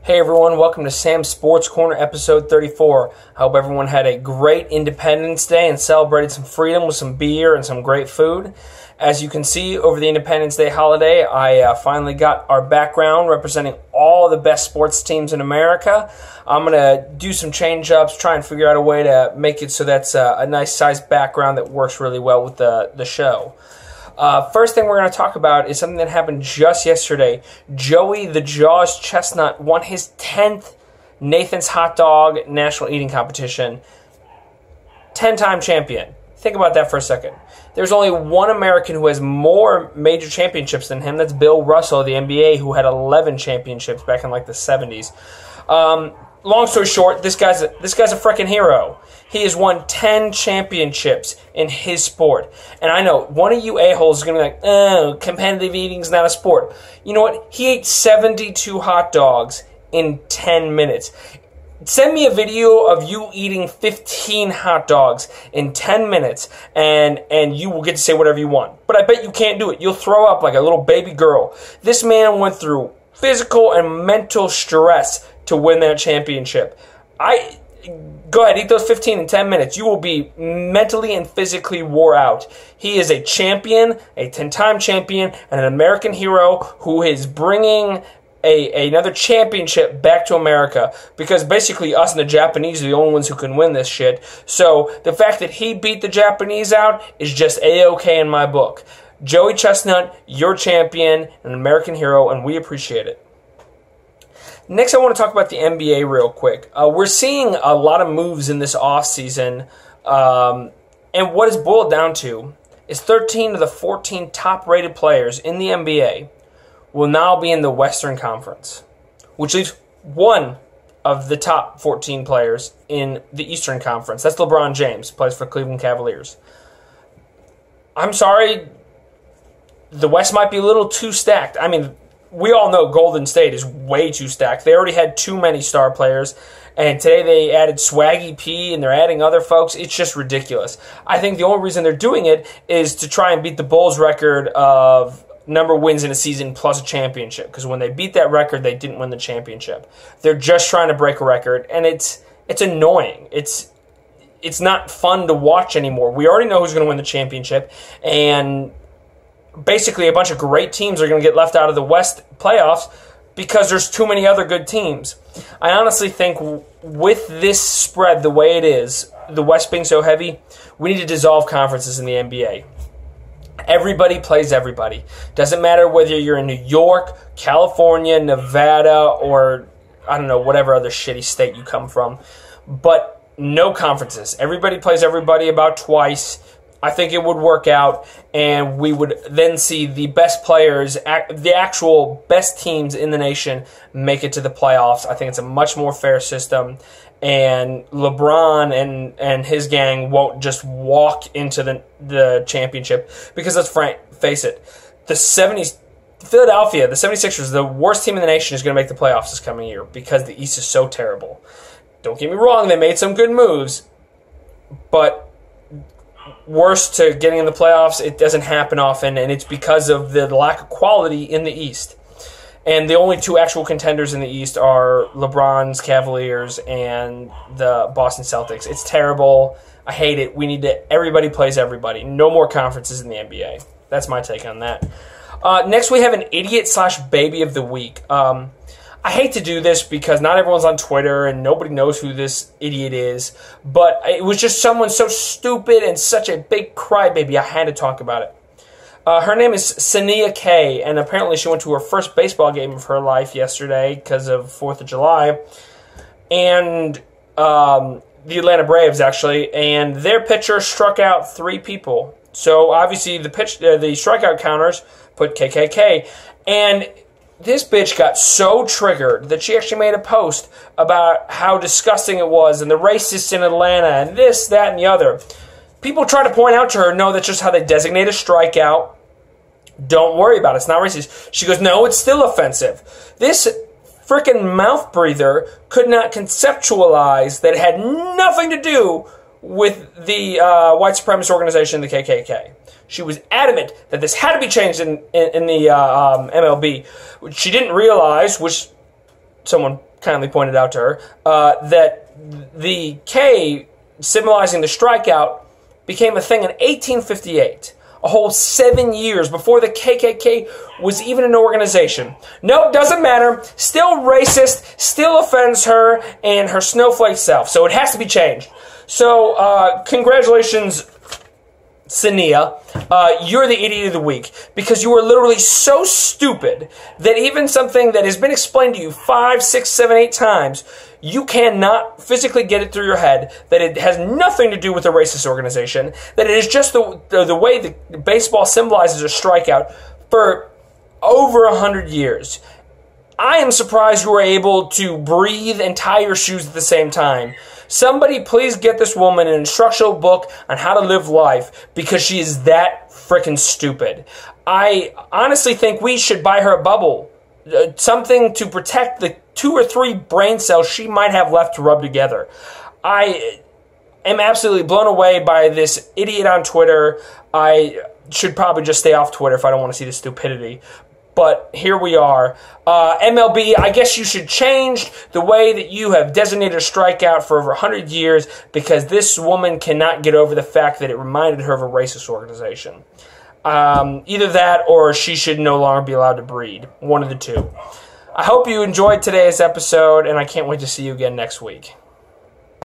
Hey everyone, welcome to Sam's Sports Corner episode 34. I hope everyone had a great Independence Day and celebrated some freedom with some beer and some great food. As you can see, over the Independence Day holiday, I finally got our background representing all the best sports teams in America. I'm going to do some change-ups, try and figure out a way to make it so that's a nice sized background that works really well with the show. First thing we're going to talk about is something that happened just yesterday. Joey the Jaws Chestnut won his 10th Nathan's Hot Dog National Eating Competition. 10-time champion. Think about that for a second. There's only one American who has more major championships than him. That's Bill Russell of the NBA, who had 11 championships back in like the 70s. Long story short, this guy's a freaking hero. He has won 10 championships in his sport. And I know one of you a-holes is going to be like, oh, competitive eating's not a sport. You know what? He ate 72 hot dogs in 10 minutes. Send me a video of you eating 15 hot dogs in 10 minutes, and you will get to say whatever you want. But I bet you can't do it. You'll throw up like a little baby girl. This man went through physical and mental stress to win that championship. Go ahead, eat those 15 in 10 minutes. You will be mentally and physically wore out. He is a champion, a 10-time champion, and an American hero who is bringing another championship back to America, because basically us and the Japanese are the only ones who can win this shit. So the fact that he beat the Japanese out is just A-okay in my book. Joey Chestnut, your champion, an American hero, and we appreciate it. Next, I want to talk about the NBA real quick. We're seeing a lot of moves in this offseason, and what it's boiled down to is 13 of the 14 top-rated players in the NBA will now be in the Western Conference, which leaves one of the top 14 players in the Eastern Conference. That's LeBron James, plays for Cleveland Cavaliers. I'm sorry, the West might be a little too stacked. I mean, we all know Golden State is way too stacked. They already had too many star players, and today they added Swaggy P, and they're adding other folks. It's just ridiculous. I think the only reason they're doing it is to try and beat the Bulls' record of number of wins in a season plus a championship, because when they beat that record, they didn't win the championship. They're just trying to break a record, and it's annoying. It's not fun to watch anymore. We already know who's going to win the championship, and basically a bunch of great teams are going to get left out of the West playoffs because there's too many other good teams. I honestly think with this spread the way it is, the West being so heavy, we need to dissolve conferences in the NBA. Everybody plays everybody. Doesn't matter whether you're in New York, California, Nevada, or I don't know, whatever other shitty state you come from. But no conferences. Everybody plays everybody about twice. I think it would work out, and we would then see the best players, the actual best teams in the nation, make it to the playoffs. I think it's a much more fair system, and LeBron and his gang won't just walk into the championship, because let's face it, the 76ers, the worst team in the nation, is going to make the playoffs this coming year because the East is so terrible. Don't get me wrong, they made some good moves, but worst to getting in the playoffs, it doesn't happen often, and it's because of the lack of quality in the East. And the only two actual contenders in the East are LeBron's Cavaliers and the Boston Celtics. It's terrible. I hate it. Everybody plays everybody. No more conferences in the NBA. That's my take on that. Next, we have an idiot/baby of the week. I hate to do this because not everyone's on Twitter and nobody knows who this idiot is, but it was just someone so stupid and such a big crybaby, I had to talk about it. Her name is Sania Kay, and apparently she went to her first baseball game of her life yesterday because of 4th of July, and the Atlanta Braves, actually, and their pitcher struck out 3 people. So obviously the strikeout counters put KKK, and this bitch got so triggered that she actually made a post about how disgusting it was and the racists in Atlanta and this, that, and the other. People try to point out to her, no, that's just how they designate a strikeout. Don't worry about it. It's not racist. She goes, no, it's still offensive. This freaking mouth breather could not conceptualize that it had nothing to do with the white supremacist organization, the KKK. She was adamant that this had to be changed in the MLB. She didn't realize, which someone kindly pointed out to her, that the K, symbolizing the strikeout, became a thing in 1858. A whole 7 years before the KKK was even an organization. Nope, doesn't matter. Still racist, still offends her and her snowflake self. So it has to be changed. So, congratulations, Sania. You're the idiot of the week because you are literally so stupid that even something that has been explained to you 5, 6, 7, 8 times, you cannot physically get it through your head that it has nothing to do with a racist organization, that it is just the way that baseball symbolizes a strikeout for over 100 years. I am surprised you were able to breathe and tie your shoes at the same time. Somebody please get this woman an instructional book on how to live life because she is that freaking stupid. I honestly think we should buy her a bubble. Something to protect the 2 or 3 brain cells she might have left to rub together. I am absolutely blown away by this idiot on Twitter. I should probably just stay off Twitter if I don't want to see the stupidity. But here we are. MLB, I guess you should change the way that you have designated a strikeout for over 100 years because this woman cannot get over the fact that it reminded her of a racist organization. Either that or she should no longer be allowed to breed. One of the two. I hope you enjoyed today's episode, and I can't wait to see you again next week.